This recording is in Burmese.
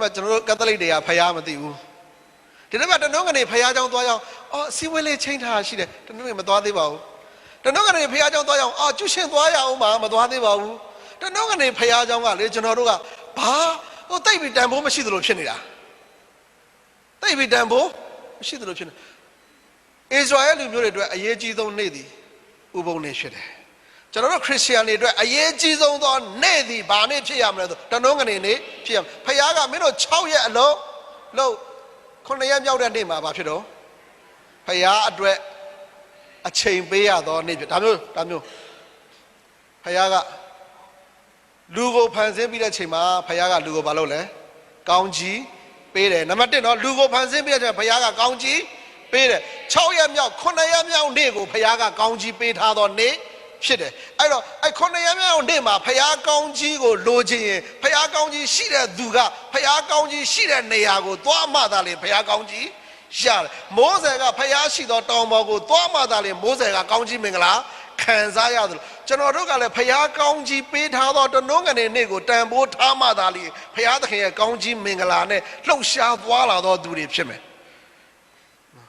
저는 까달리데야 파야만 되고. 저는 맞다 농간에 파야장 도와요. 시월에 체인하시래. 저는 뭐 도와대봐요. 저는 농간에 파야장 도와요. 주신 도와요. 뭐 도와대봐요. 저는 농간에 파야장가 래 저너로가 봐. 따이비 담보 마시도록 편이라. 따이비 담보 마시도록 편. 이스라엘 묘래도 아예지동 내디 우봉내 쉬래. 저는 크리스천이도 아예지동도 내디 반에 피하면도 저는 네 피함. 파야가 메로 차오에 로 콘내야 묘래 내마 봐 필요. 파야 아드레 아체인 베야도 네 담요. 파야가 루고 판세비의 체마 파야가 루고 발로래 강지 빼래 남한테 너 루고 판세비의 체마 파야가 강지 빼래 차오야며 코나야며 네고 파야가 강지 빼타도 네ဖြစ်တယ်အဲ့တော့အဲ့ခုနှစ်ရက်မြောက်နေ့မှာဖယားကောင်းကြီးကိုလိုချင်ရင်ဖယားကောင်းကြီးရှိတဲ့သူကဖယားကောင်းကြီးရှိတဲ့နေရာကိုသွားမှသာလေဖယားကောင်းကြီးရတယ်မိုးဆယ်ကဖယားရှိသောတောင်ပေါ်ကိုသွားမှသာလေမိုးဆယ်ကကောင်းကြီးမင်္ဂလာခံစားရတယ်လို့ကျွန်တော်တို့ကလည်းဖယားကောင်းကြီးပေးထားသောတနုံးကနေနေ့ကိုတန်ဖိုးထားမှသာလေဖယားသခင်ရဲ့ကောင်းကြီးမင်္ဂလာနဲ့လှုပ်ရှားသွားလာသောသူတွေဖြစ်မယ်